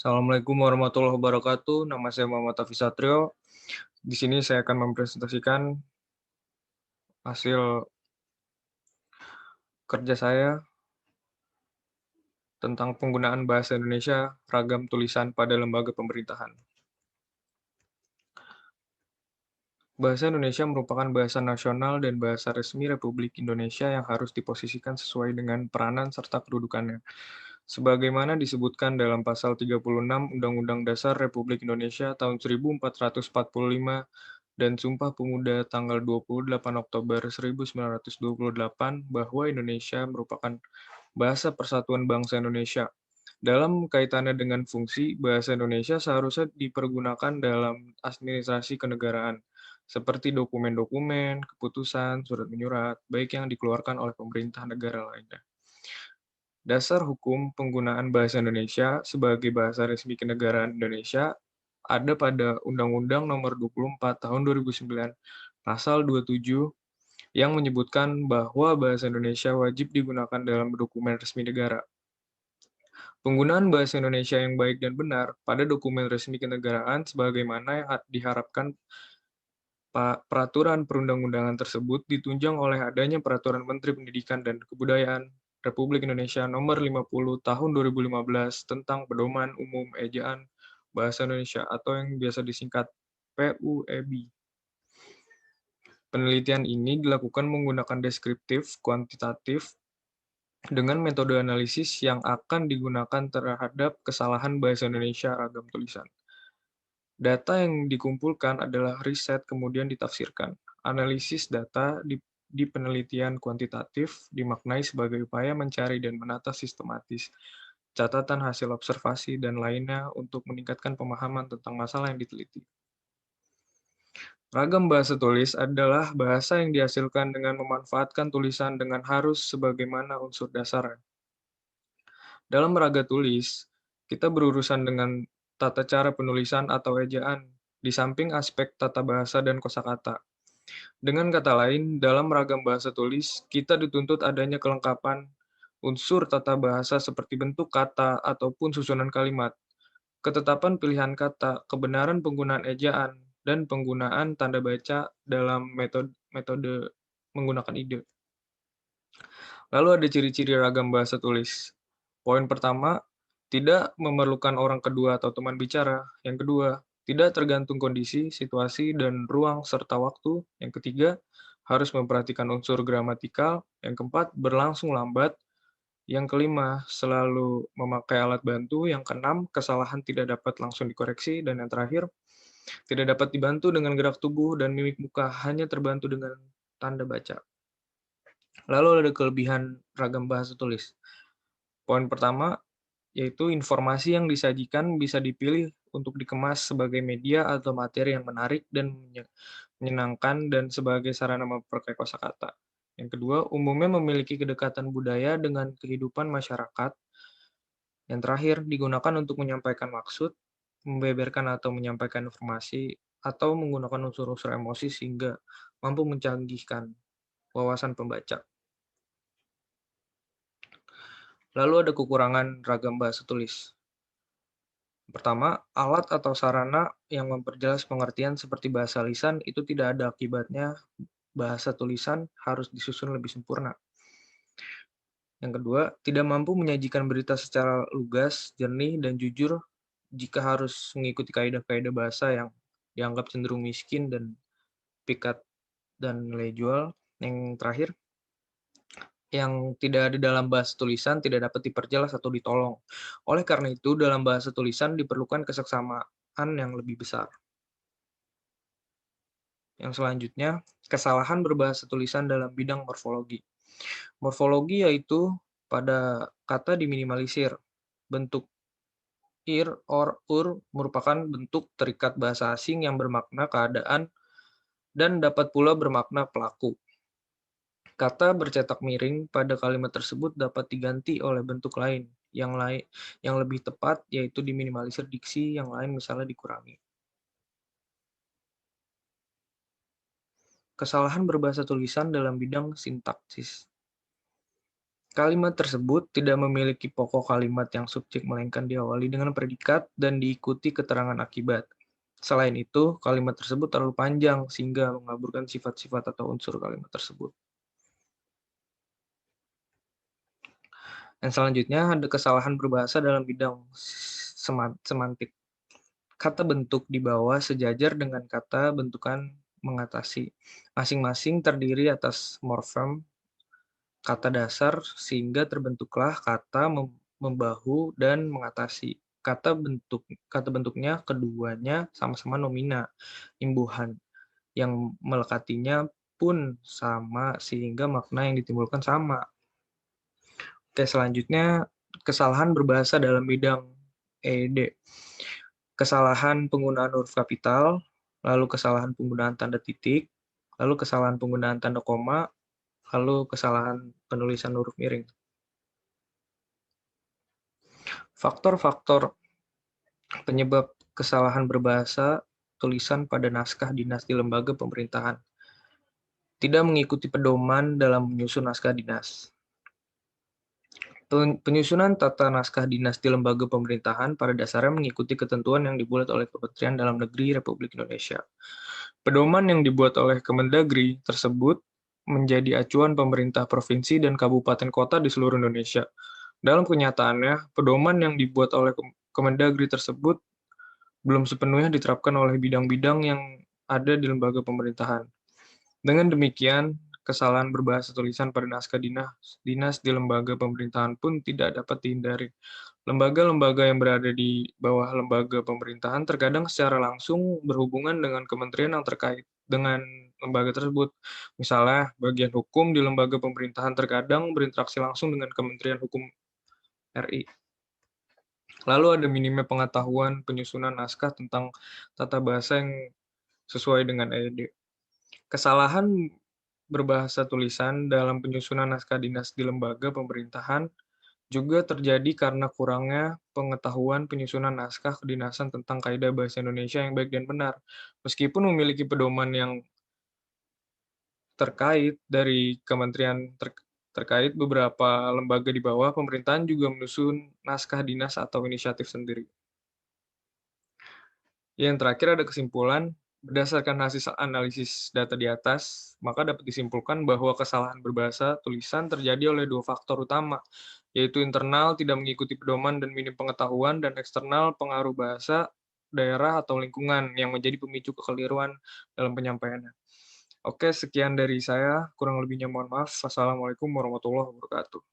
Assalamualaikum warahmatullahi wabarakatuh. Nama saya Muhammad Hafiz Satrio. Di sini saya akan mempresentasikan hasil kerja saya tentang penggunaan bahasa Indonesia ragam tulisan pada lembaga pemerintahan. Bahasa Indonesia merupakan bahasa nasional dan bahasa resmi Republik Indonesia yang harus diposisikan sesuai dengan peranan serta kedudukannya. Sebagaimana disebutkan dalam pasal 36 Undang-Undang Dasar Republik Indonesia tahun 1445 dan Sumpah Pemuda tanggal 28 Oktober 1928 bahwa Indonesia merupakan bahasa persatuan bangsa Indonesia. Dalam kaitannya dengan fungsi, bahasa Indonesia seharusnya dipergunakan dalam administrasi kenegaraan, seperti dokumen-dokumen, keputusan, surat menyurat, baik yang dikeluarkan oleh pemerintah negara lainnya. Dasar hukum penggunaan bahasa Indonesia sebagai bahasa resmi kenegaraan Indonesia ada pada Undang-Undang Nomor 24 Tahun 2009, Pasal 27, yang menyebutkan bahwa bahasa Indonesia wajib digunakan dalam dokumen resmi negara. Penggunaan bahasa Indonesia yang baik dan benar pada dokumen resmi kenegaraan sebagaimana yang diharapkan peraturan perundang-undangan tersebut ditunjang oleh adanya Peraturan Menteri Pendidikan dan Kebudayaan Republik Indonesia Nomor 50 Tahun 2015 tentang Pedoman Umum Ejaan Bahasa Indonesia atau yang biasa disingkat PUEB. Penelitian ini dilakukan menggunakan deskriptif, kuantitatif, dengan metode analisis yang akan digunakan terhadap kesalahan bahasa Indonesia ragam tulisan. Data yang dikumpulkan adalah riset kemudian ditafsirkan. Analisis data di penelitian kuantitatif dimaknai sebagai upaya mencari dan menata sistematis catatan hasil observasi dan lainnya untuk meningkatkan pemahaman tentang masalah yang diteliti. Ragam bahasa tulis adalah bahasa yang dihasilkan dengan memanfaatkan tulisan dengan harus sebagaimana unsur dasarnya. Dalam raga tulis, kita berurusan dengan tata cara penulisan atau ejaan, di samping aspek tata bahasa dan kosakata. Dengan kata lain, dalam ragam bahasa tulis, kita dituntut adanya kelengkapan unsur tata bahasa seperti bentuk kata ataupun susunan kalimat, ketetapan pilihan kata, kebenaran penggunaan ejaan, dan penggunaan tanda baca dalam metode menggunakan ide. Lalu ada ciri-ciri ragam bahasa tulis. Poin pertama, tidak memerlukan orang kedua atau teman bicara. Yang kedua, tidak tergantung kondisi, situasi, dan ruang serta waktu. Yang ketiga, harus memperhatikan unsur gramatikal. Yang keempat, berlangsung lambat. Yang kelima, selalu memakai alat bantu. Yang keenam, kesalahan tidak dapat langsung dikoreksi. Dan yang terakhir, tidak dapat dibantu dengan gerak tubuh dan mimik muka, hanya terbantu dengan tanda baca. Lalu ada kelebihan ragam bahasa tulis. Poin pertama, yaitu informasi yang disajikan bisa dipilih untuk dikemas sebagai media atau materi yang menarik dan menyenangkan dan sebagai sarana memperkaya kosakata. Yang kedua, umumnya memiliki kedekatan budaya dengan kehidupan masyarakat. Yang terakhir, digunakan untuk menyampaikan maksud, membeberkan atau menyampaikan informasi, atau menggunakan unsur-unsur emosi sehingga mampu mencanggihkan wawasan pembaca. Lalu ada kekurangan ragam bahasa tulis. Pertama, alat atau sarana yang memperjelas pengertian seperti bahasa lisan itu tidak ada akibatnya, bahasa tulisan harus disusun lebih sempurna. Yang kedua, tidak mampu menyajikan berita secara lugas, jernih, dan jujur jika harus mengikuti kaidah-kaidah bahasa yang dianggap cenderung miskin dan pikat dan nilai jual. Yang terakhir, yang tidak ada dalam bahasa tulisan tidak dapat diperjelas atau ditolong. Oleh karena itu, dalam bahasa tulisan diperlukan keseksama yang lebih besar. Yang selanjutnya, kesalahan berbahasa tulisan dalam bidang morfologi. Morfologi yaitu pada kata diminimalisir. Bentuk ir, or, ur merupakan bentuk terikat bahasa asing yang bermakna keadaan dan dapat pula bermakna pelaku. Kata bercetak miring pada kalimat tersebut dapat diganti oleh bentuk lain yang lebih tepat, yaitu diminimalisir diksi, yang lain misalnya dikurangi. Kesalahan berbahasa tulisan dalam bidang sintaksis. Kalimat tersebut tidak memiliki pokok kalimat yang subjek melainkan diawali dengan predikat dan diikuti keterangan akibat. Selain itu, kalimat tersebut terlalu panjang sehingga mengaburkan sifat-sifat atau unsur kalimat tersebut. Dan selanjutnya ada kesalahan berbahasa dalam bidang semantik. Kata bentuk di bawah sejajar dengan kata bentukan mengatasi. Masing-masing terdiri atas morfem kata dasar sehingga terbentuklah kata membahu dan mengatasi. Kata bentuknya keduanya sama-sama nomina, imbuhan, yang melekatinya pun sama sehingga makna yang ditimbulkan sama. Oke, selanjutnya kesalahan berbahasa dalam bidang ED. Kesalahan penggunaan huruf kapital, lalu kesalahan penggunaan tanda titik, lalu kesalahan penggunaan tanda koma, lalu kesalahan penulisan huruf miring. Faktor-faktor penyebab kesalahan berbahasa tulisan pada naskah dinas di lembaga pemerintahan. Tidak mengikuti pedoman dalam menyusun naskah dinas. Penyusunan tata naskah dinas di lembaga pemerintahan pada dasarnya mengikuti ketentuan yang dibuat oleh Kementerian Dalam Negeri Republik Indonesia. Pedoman yang dibuat oleh Kemendagri tersebut menjadi acuan pemerintah provinsi dan kabupaten kota di seluruh Indonesia. Dalam kenyataannya, pedoman yang dibuat oleh Kemendagri tersebut belum sepenuhnya diterapkan oleh bidang-bidang yang ada di lembaga pemerintahan. Dengan demikian, kesalahan berbahasa tulisan pada naskah dinas di lembaga pemerintahan pun tidak dapat dihindari. Lembaga-lembaga yang berada di bawah lembaga pemerintahan terkadang secara langsung berhubungan dengan kementerian yang terkait dengan lembaga tersebut. Misalnya, bagian hukum di lembaga pemerintahan terkadang berinteraksi langsung dengan Kementerian Hukum RI. Lalu ada minimnya pengetahuan penyusunan naskah tentang tata bahasa yang sesuai dengan EED. Kesalahan berbahasa tulisan dalam penyusunan naskah dinas di lembaga pemerintahan juga terjadi karena kurangnya pengetahuan penyusunan naskah kedinasan tentang kaidah bahasa Indonesia yang baik dan benar. Meskipun memiliki pedoman yang terkait dari kementerian terkait, beberapa lembaga di bawah pemerintahan juga menyusun naskah dinas atau inisiatif sendiri. Yang terakhir ada kesimpulan, berdasarkan hasil analisis data di atas, maka dapat disimpulkan bahwa kesalahan berbahasa tulisan terjadi oleh dua faktor utama, yaitu internal tidak mengikuti pedoman dan minim pengetahuan, dan eksternal pengaruh bahasa, daerah, atau lingkungan yang menjadi pemicu kekeliruan dalam penyampaiannya. Oke, sekian dari saya. Kurang lebihnya mohon maaf. Wassalamualaikum warahmatullahi wabarakatuh.